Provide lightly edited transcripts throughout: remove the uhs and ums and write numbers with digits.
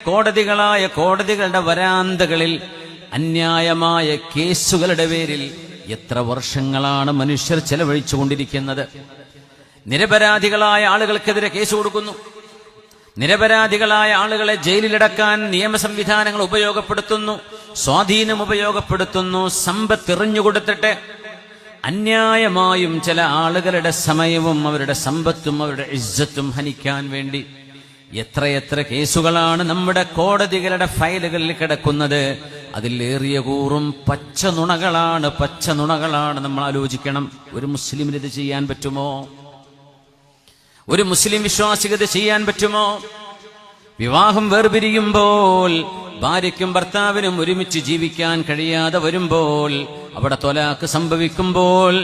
കോടതികളായ കോടതികളുടെ വരാന്തകളിൽ അന്യായമായ കേസുകളുടെ പേരിൽ എത്ര വർഷങ്ങളാണ് മനുഷ്യർ ചെലവഴിച്ചുകൊണ്ടിരിക്കുന്നത്. നിരപരാധികളായ ആളുകൾക്കെതിരെ കേസ് കൊടുക്കുന്നു. നിരപരാധികളായ ആളുകളെ ജയിലിലടക്കാൻ നിയമ സംവിധാനങ്ങൾ ഉപയോഗപ്പെടുത്തുന്നു, സ്വാധീനം ഉപയോഗപ്പെടുത്തുന്നു, സമ്പത്ത് എറിഞ്ഞുകൊടുത്തിട്ട് അന്യായമായും ചില ആളുകളുടെ സമയവും അവരുടെ സമ്പത്തും അവരുടെ ഇസ്സത്തും ഹനിക്കാൻ വേണ്ടി എത്രയെത്ര കേസുകളാണ് നമ്മുടെ കോടതികളുടെ ഫയലുകളിൽ കിടക്കുന്നത്. അതിലേറിയ കൂറും പച്ച നുണകളാണ്. നമ്മൾ ആലോചിക്കണം, ഒരു മുസ്ലിമിന് ഇത് ചെയ്യാൻ പറ്റുമോ? ഒരു മുസ്ലിം വിശ്വാസിക്ക് ഇത് ചെയ്യാൻ പറ്റുമോ? വിവാഹം വേർപിരിയുമ്പോൾ ഭാര്യയ്ക്കും ഭർത്താവിനും ഒരുമിച്ച് ജീവിക്കാൻ കഴിയാതെ വരുമ്പോൾ, അവിടെ ത്വലാഖ് സംഭവിക്കുമ്പോൾ,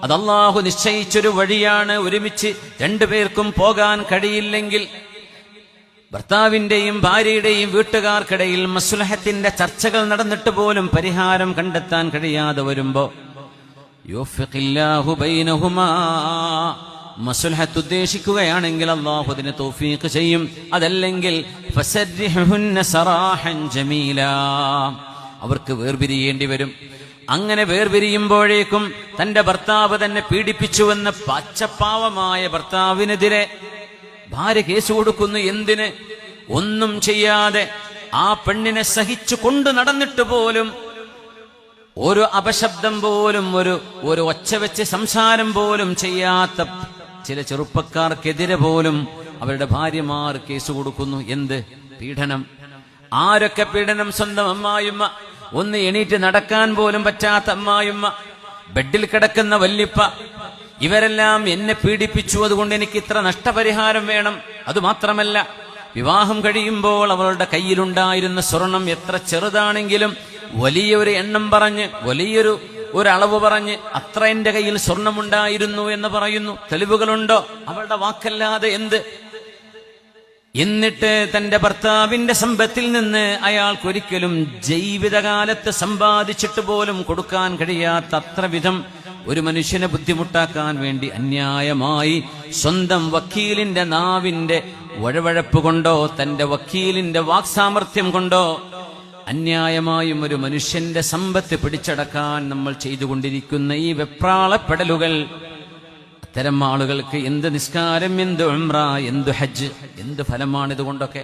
അത് അല്ലാഹു നിശ്ചയിച്ചൊരു വഴിയാണ്. ഒരുമിച്ച് രണ്ടുപേർക്കും പോകാൻ കഴിയില്ലെങ്കിൽ ഭർത്താവിന്റെയും ഭാര്യയുടെയും വീട്ടുകാർക്കിടയിൽ മസ്ലഹത്തിന്റെ ചർച്ചകൾ നടന്നിട്ട് പോലും പരിഹാരം കണ്ടെത്താൻ കഴിയാതെ വരുമ്പോ യുഫ്ഖില്ലാഹു ബൈനഹുമാ, മസ്ലഹത്ത് ഉദ്ദേശിക്കുകയാണെങ്കിൽ അല്ലാഹു അതിനെ തൗഫീഖ് ചെയ്യും. അതല്ലെങ്കിൽ ഫസർരിഹുന്ന സറാഹൻ ജമീലാ, അവർക്ക് വേർപിരിയേണ്ടി വരും. അങ്ങനെ വേർപിരിയുമ്പോഴേക്കും തന്റെ ഭർത്താവ് തന്നെ പീഡിപ്പിച്ചുവെന്ന് പച്ചപ്പാവമായ ഭർത്താവിനെതിരെ ഭാര്യ കേസ് കൊടുക്കുന്നു. എന്തിന്? ഒന്നും ചെയ്യാതെ ആ പെണ്ണിനെ സഹിച്ചു കൊണ്ട് നടന്നിട്ട് പോലും ഒരു അപശബ്ദം പോലും, ഒരു ഒച്ച വെച്ച് സംസാരം പോലും ചെയ്യാത്ത ചില ചെറുപ്പക്കാർക്കെതിരെ പോലും അവരുടെ ഭാര്യമാർ കേസ് കൊടുക്കുന്നു. എന്ത് പീഡനം! ആരൊക്കെ പീഡനം! സ്വന്തം അമ്മായിമ്മ, ഒന്ന് എണീറ്റ് നടക്കാൻ പോലും പറ്റാത്ത അമ്മായിമ്മ, ബെഡിൽ കിടക്കുന്ന വല്യപ്പ, ഇവരെല്ലാം എന്നെ പീഡിപ്പിച്ചു, അതുകൊണ്ട് എനിക്ക് ഇത്ര നഷ്ടപരിഹാരം വേണം. അതുമാത്രമല്ല, വിവാഹം കഴിയുമ്പോൾ അവളുടെ കയ്യിലുണ്ടായിരുന്ന സ്വർണം എത്ര ചെറുതാണെങ്കിലും വലിയൊരു എണ്ണം പറഞ്ഞ്, വലിയൊരു അളവ് പറഞ്ഞ് അത്ര എന്റെ കയ്യിൽ സ്വർണമുണ്ടായിരുന്നു എന്ന് പറയുന്നു. തെളിവുകളുണ്ടോ? അവളുടെ വാക്കല്ലാതെ എന്ത്? എന്നിട്ട് തന്റെ ഭർത്താവിന്റെ സമ്പത്തിൽ നിന്ന് അയാൾക്കൊരിക്കലും ജീവിതകാലത്ത് സമ്പാദിച്ചിട്ട് പോലും കൊടുക്കാൻ കഴിയാത്ത അത്ര വിധം ഒരു മനുഷ്യനെ ബുദ്ധിമുട്ടാക്കാൻ വേണ്ടി അന്യായമായി സ്വന്തം വക്കീലിന്റെ നാവിന്റെ വഴവഴപ്പ് കൊണ്ടോ തന്റെ വക്കീലിന്റെ വാക്സാമർത്ഥ്യം കൊണ്ടോ അന്യായമായും ഒരു മനുഷ്യന്റെ സമ്പത്ത് പിടിച്ചടക്കാൻ നമ്മൾ ചെയ്തുകൊണ്ടിരിക്കുന്ന ഈ വെപ്രാളപ്പെടലുകൾ, അത്തരം ആളുകൾക്ക് എന്ത് നിസ്കാരം, എന്ത് ഉംറ, എന്ത് ഹജ്ജ്, എന്ത് ഫലമാണ് ഇതുകൊണ്ടൊക്കെ?